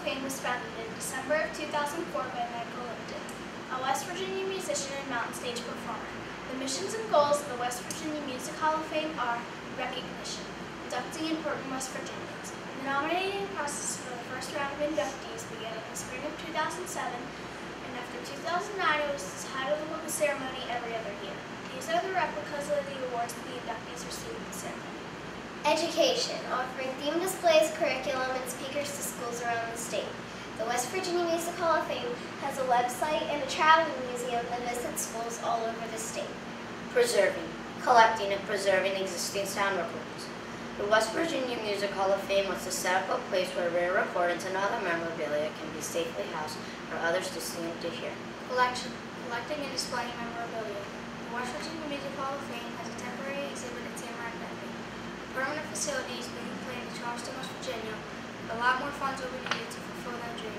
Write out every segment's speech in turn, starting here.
Fame was founded in December of 2004 by Michael Lipton, a West Virginia musician and mountain stage performer. The missions and goals of the West Virginia Music Hall of Fame are recognition, inducting important West Virginians. The nominating process for the first round of inductees began in the spring of 2007, and after 2009 it was titled the ceremony every other year. These are the replicas of the awards that the inductees received at the ceremony. Education, offering themed displays, curriculum, and speakers to schools around the state. The West Virginia Music Hall of Fame has a website and a traveling museum that visits schools all over the state. Preserving, collecting, and preserving existing sound recordings. The West Virginia Music Hall of Fame wants to set up a place where rare recordings and other memorabilia can be safely housed for others to see and to hear. Collection, collecting and displaying memorabilia. The West Virginia Music Hall of Fame has a temporary exhibit at Tamarack Bentley. Permanent facilities being planned in Charleston, West Virginia. A lot more funds will be needed to fulfill that dream.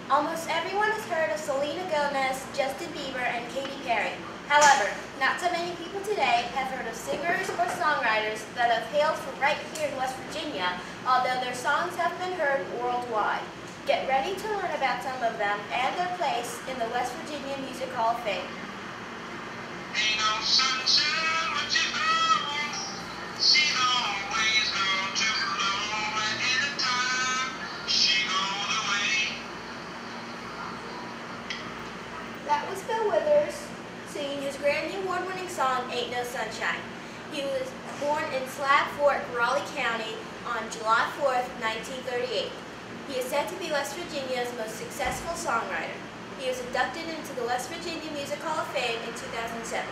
Almost everyone has heard of Selena Gomez, Justin Bieber, and Katy Perry. However, not so many people today have heard of singers or songwriters that have hailed from right here in West Virginia, although their songs have been heard worldwide. Get ready to learn about some of them and their place in the West Virginia Music Hall of Fame. Ain't no sunshine when she's gone. She's always gone too low, and anytime she goes away. That was Bill Withers singing his Grammy Award-winning song, Ain't No Sunshine. He was born in Slab Fork, Raleigh County on July 4th, 1938. He is said to be West Virginia's most successful songwriter. He was inducted into the West Virginia Music Hall of Fame in 2007.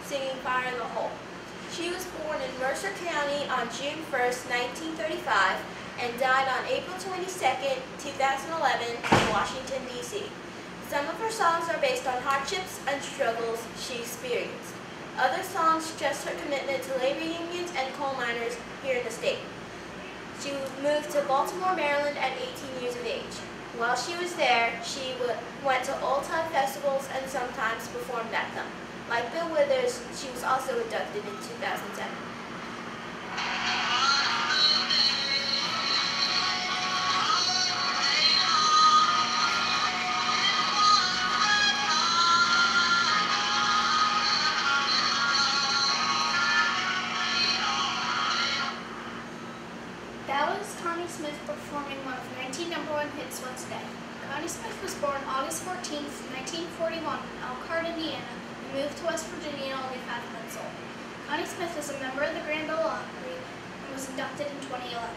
Singing Fire in the Hole. She was born in Mercer County on June 1st, 1935, and died on April 22nd, 2011 in Washington, D.C. Some of her songs are based on hardships and struggles she experienced. Other songs stress her commitment to labor unions and coal miners here in the state. She moved to Baltimore, Maryland at 18 years of age. While she was there, she went to old-time festivals and sometimes performed at them. Like Bill Withers, she was also inducted in 2007. That was Connie Smith performing one of 19 #1 hits once a day. Connie Smith was born August 14th, 1941 in Elkhart, Indiana, and moved to West Virginia only 5 months old. Connie Smith is a member of the Grand Ole Opry and was inducted in 2011.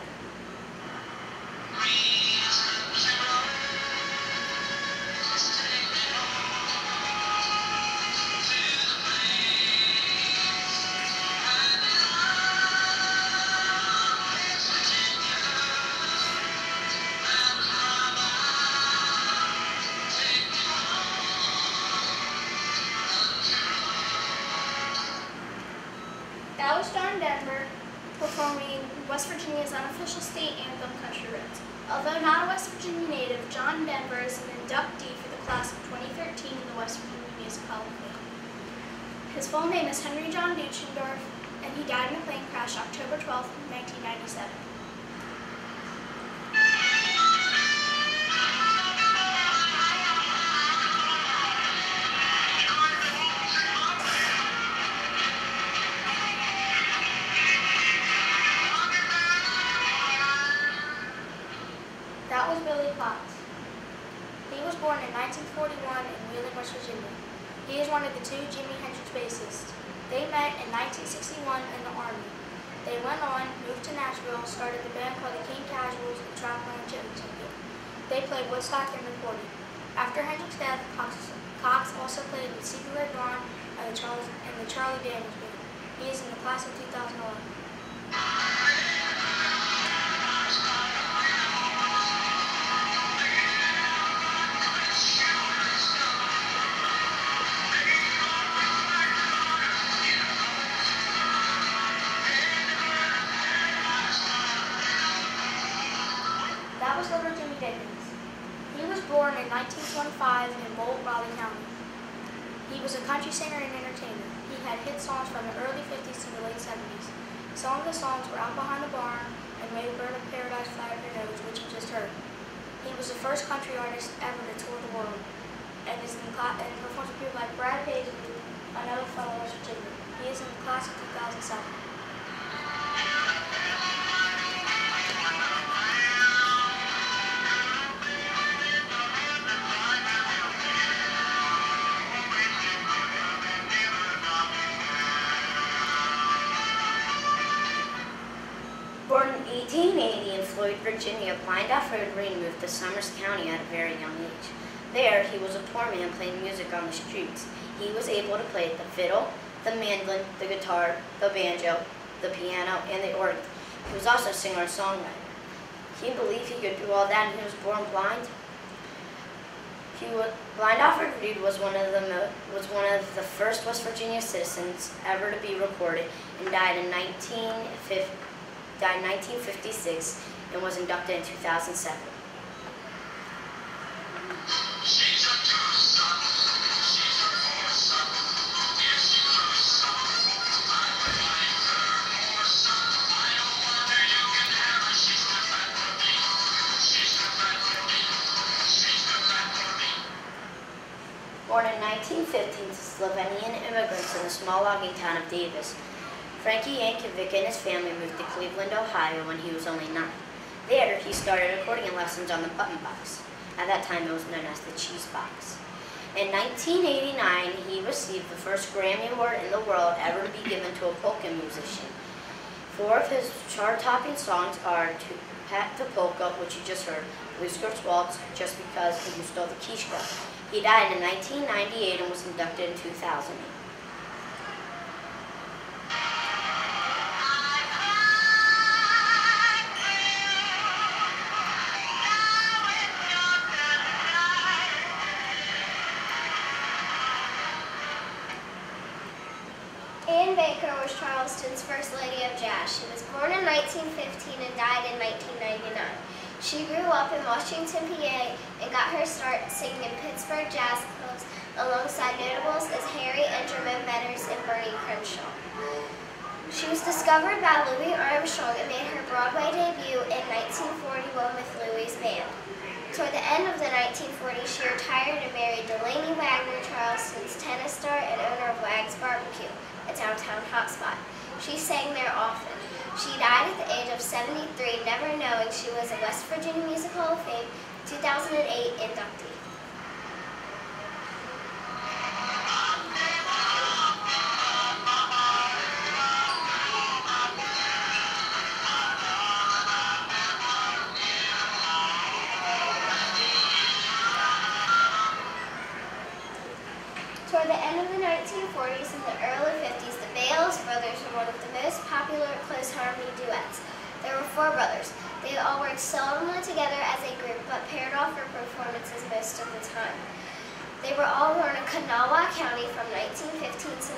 That was John Denver performing West Virginia's unofficial state anthem, Country Roads. Although not a West Virginia native, John Denver is an inductee for the class of 2013 in the West Virginia Music Hall of Fame. His full name is Henry John Duchendorf, and he died in a plane crash October 12, 1997. That was Billy Potts. He was born in 1941 in Wheeling, West Virginia. He is one of the 2 Jimi Hendrix bassists. They met in 1961 in the Army. They went on, moved to Nashville, started the band called the King Casuals, and traveled on a chicken circuit. They played Woodstock and recorded. After Hendrix's death, Cox also played with Secret Red Dawn and the Charlie Daniels Band. He is in the class of 2011. Dickens. He was born in 1925 in Bolt, Raleigh County. He was a country singer and entertainer. He had hit songs from the early 50s to the late 70s. Some of the songs were Out Behind the Barn and May the Bird of Paradise Fly Up Your Nose, which you just heard. He was the first country artist ever to tour the world and performs with people like Brad Paisley, another fellow West Virginia. He is in the class of 2007. Born in 1880 in Floyd, Virginia, blind Alfred Green moved to Summers County at a very young age. There, he was a poor man playing music on the streets. He was able to play the fiddle, the mandolin, the guitar, the banjo, the piano, and the organ. He was also a singer and songwriter. Can you believe he could do all that and he was born blind? Blind Alfred Reed was one of the first West Virginia citizens ever to be recorded and died in 1956 and was inducted in 2007. Born in 1915 to Slovenian immigrants in the small logging town of Davis, Frankie Yankovic and his family moved to Cleveland, Ohio when he was only 9. There, he started accordion lessons on the button box. At that time, it was known as the cheese box. In 1989, he received the first Grammy Award in the world ever to be given to a polka musician. 4 of his chart-topping songs are Pat the Polka, which you just heard, Luxious Waltz, Just Because, and You Stole the Kishka. He died in 1998 and was inducted in 2008. Anne Baker was Charleston's first lady of jazz. She was born in 1915 and died in 1999. She grew up in Washington, PA, and got her start singing in Pittsburgh jazz clubs alongside notables as Harry and Jermaine Betters and Bernie Crenshaw. She was discovered by Louis Armstrong and made her Broadway debut in 1941 with Louis' band. Toward the end of the 1940s, she retired and married Delaney Wagner, Charleston's tennis star and owner of Wag's Barbecue, a downtown hotspot. She sang there often. She died at the age of 73, never knowing she was a West Virginia Music Hall of Fame 2008 inductee. Toward the end of the 1940s and the early 50s, the Bales brothers were one of the most popular close harmony duets. There were 4 brothers. They all worked seldomly together as a group, but paired off for performances most of the time. They were all born in Kanawha County from 1915 to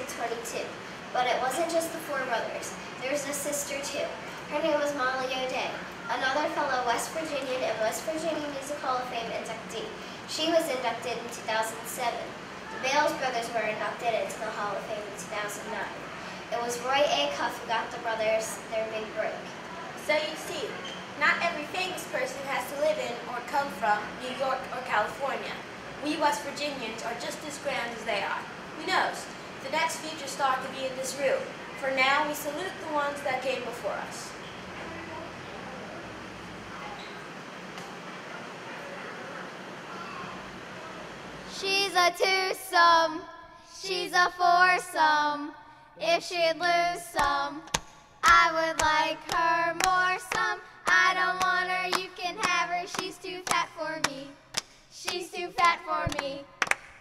1922. But it wasn't just the 4 brothers. There was a sister too. Her name was Molly O'Day, another fellow West Virginian and West Virginia Music Hall of Fame inductee. She was inducted in 2007. The Bales brothers were inducted into the Hall of Fame in 2009. It was Roy A. Cuff who got the brothers their big break. So you see, not every famous person has to live in or come from New York or California. We West Virginians are just as grand as they are. Who knows? The next future star could be in this room. For now, we salute the ones that came before us. She's a twosome, she's a foursome. If she'd lose some, I would like her more some. I don't want her, you can have her. She's too fat for me. She's too fat for me.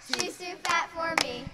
She's too fat for me.